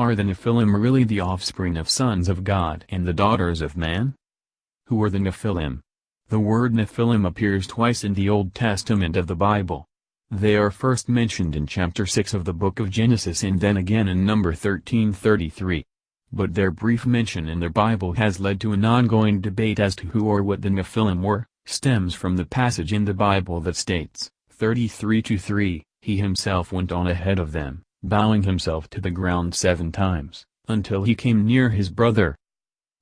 Are the Nephilim really the offspring of sons of God and the daughters of man? Who are the Nephilim? The word Nephilim appears twice in the Old Testament of the Bible. They are first mentioned in chapter 6 of the book of Genesis and then again in number 13:33. But their brief mention in the Bible has led to an ongoing debate as to who or what the Nephilim were, stems from the passage in the Bible that states, 33:3, he himself went on ahead of them, bowing himself to the ground 7 times, until he came near his brother.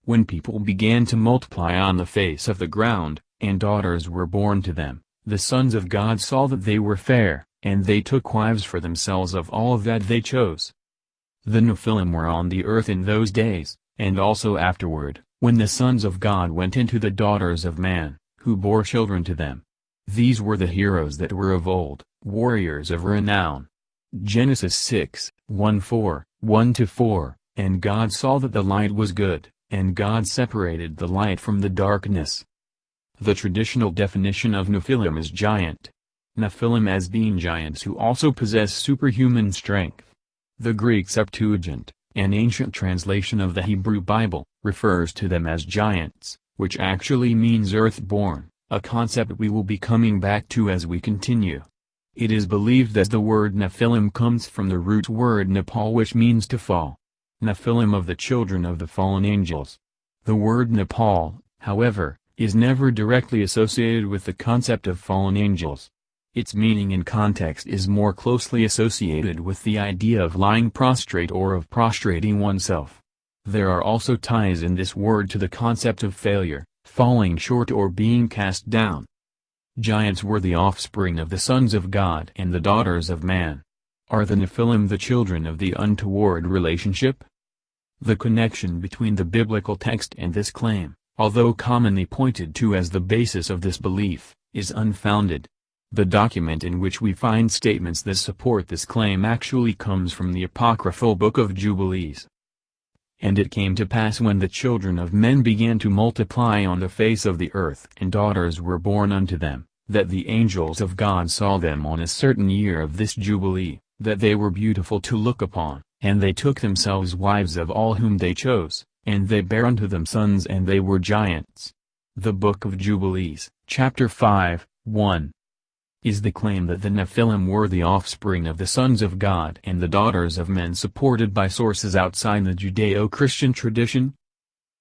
When people began to multiply on the face of the ground, and daughters were born to them, the sons of God saw that they were fair, and they took wives for themselves of all that they chose. The Nephilim were on the earth in those days, and also afterward, when the sons of God went into the daughters of man, who bore children to them. These were the heroes that were of old, warriors of renown. Genesis 6:1-4, 1-4, and God saw that the light was good, and God separated the light from the darkness. The traditional definition of Nephilim is giant. Nephilim as being giants who also possess superhuman strength. The Greek Septuagint, an ancient translation of the Hebrew Bible, refers to them as giants, which actually means earth-born, a concept we will be coming back to as we continue. It is believed that the word Nephilim comes from the root word Nephal, which means to fall. Nephilim of the children of the fallen angels. The word Nephal, however, is never directly associated with the concept of fallen angels. Its meaning and context is more closely associated with the idea of lying prostrate or of prostrating oneself. There are also ties in this word to the concept of failure, falling short or being cast down. Giants were the offspring of the sons of God and the daughters of man. Are the Nephilim the children of the untoward relationship? The connection between the biblical text and this claim, although commonly pointed to as the basis of this belief, is unfounded. The document in which we find statements that support this claim actually comes from the apocryphal Book of Jubilees. And it came to pass when the children of men began to multiply on the face of the earth and daughters were born unto them, that the angels of God saw them on a certain year of this Jubilee, that they were beautiful to look upon, and they took themselves wives of all whom they chose, and they bare unto them sons, and they were giants. The Book of Jubilees, chapter 5:1. Is the claim that the Nephilim were the offspring of the sons of God and the daughters of men supported by sources outside the Judeo-Christian tradition?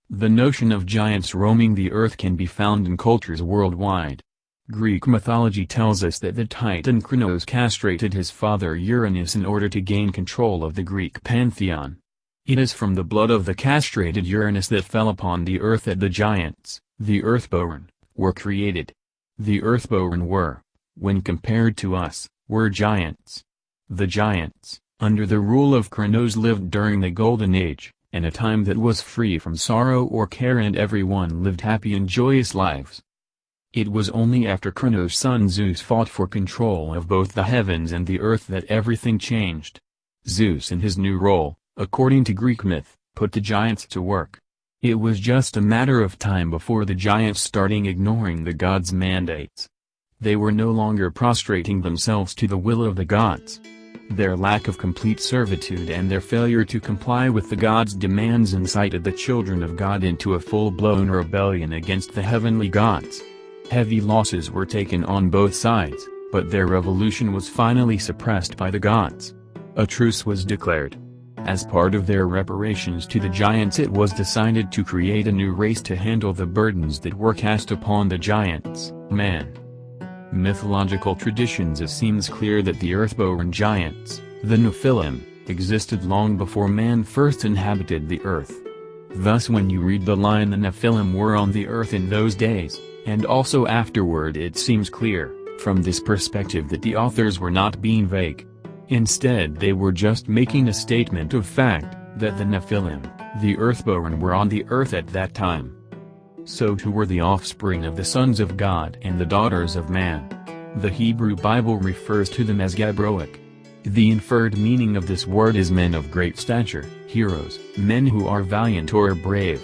The notion of giants roaming the earth can be found in cultures worldwide. Greek mythology tells us that the Titan Kronos castrated his father Uranus in order to gain control of the Greek pantheon. It is from the blood of the castrated Uranus that fell upon the earth that the giants, the earthborn, were created. The earthborn were, when compared to us, were giants. The giants, under the rule of Kronos, lived during the Golden Age, and a time that was free from sorrow or care, and everyone lived happy and joyous lives. It was only after Kronos' son Zeus fought for control of both the heavens and the earth that everything changed. Zeus in his new role, according to Greek myth, put the giants to work. It was just a matter of time before the giants started ignoring the gods' mandates. They were no longer prostrating themselves to the will of the gods. Their lack of complete servitude and their failure to comply with the gods' demands incited the children of God into a full-blown rebellion against the heavenly gods. Heavy losses were taken on both sides, but their revolution was finally suppressed by the gods. A truce was declared. As part of their reparations to the giants, it was decided to create a new race to handle the burdens that were cast upon the giants, man. Mythological traditions. It seems clear that the earthborn giants, the Nephilim, existed long before man first inhabited the earth. Thus when you read the line "the Nephilim were on the earth in those days, and also afterward," it seems clear, from this perspective, that the authors were not being vague. Instead they were just making a statement of fact, that the Nephilim, the earthborn, were on the earth at that time. So too were the offspring of the sons of God and the daughters of man. The Hebrew Bible refers to them as Gabroic. The inferred meaning of this word is men of great stature, heroes, men who are valiant or brave.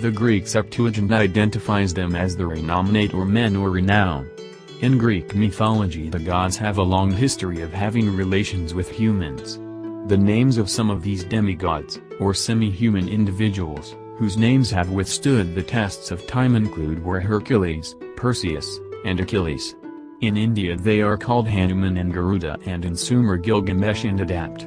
The Greek Septuagint identifies them as the renominate, or men or renown. In Greek mythology, the gods have a long history of having relations with humans. The names of some of these demigods, or semi-human individuals, whose names have withstood the tests of time were Hercules, Perseus, and Achilles. In India they are called Hanuman and Garuda, and in Sumer Gilgamesh and Adapt.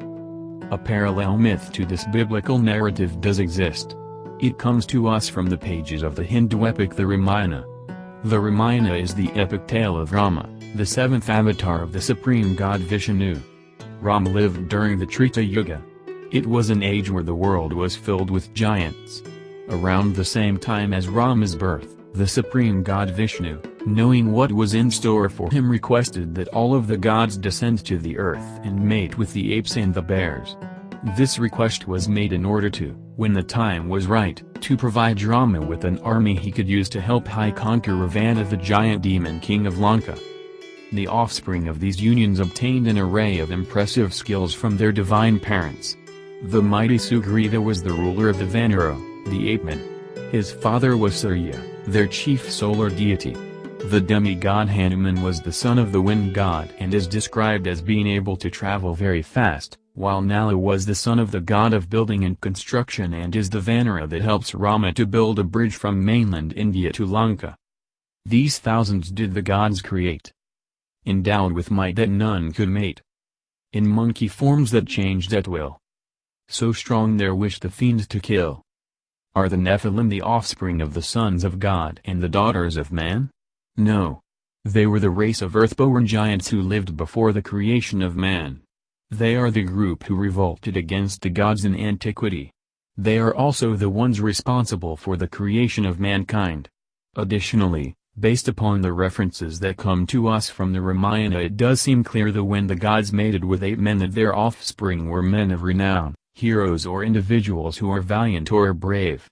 A parallel myth to this biblical narrative does exist. It comes to us from the pages of the Hindu epic the Ramayana. The Ramayana is the epic tale of Rama, the seventh avatar of the supreme god Vishnu. Rama lived during the Treta Yuga. It was an age where the world was filled with giants. Around the same time as Rama's birth, the supreme god Vishnu, knowing what was in store for him, requested that all of the gods descend to the earth and mate with the apes and the bears. This request was made in order to, when the time was right, to provide Rama with an army he could use to help conquer Ravana, the giant demon king of Lanka. The offspring of these unions obtained an array of impressive skills from their divine parents. The mighty Sugriva was the ruler of the Vanara, the ape-men. His father was Surya, their chief solar deity. The demigod Hanuman was the son of the wind god and is described as being able to travel very fast, while Nala was the son of the god of building and construction and is the Vanara that helps Rama to build a bridge from mainland India to Lanka. These thousands did the gods create, endowed with might that none could mate, in monkey forms that changed at will. So strong their wish the fiend to kill. Are the Nephilim the offspring of the sons of God and the daughters of man? No. They were the race of earthborn giants who lived before the creation of man. They are the group who revolted against the gods in antiquity. They are also the ones responsible for the creation of mankind. Additionally, based upon the references that come to us from the Ramayana, it does seem clear that when the gods mated with ape men that their offspring were men of renown, heroes or individuals who are valiant or brave.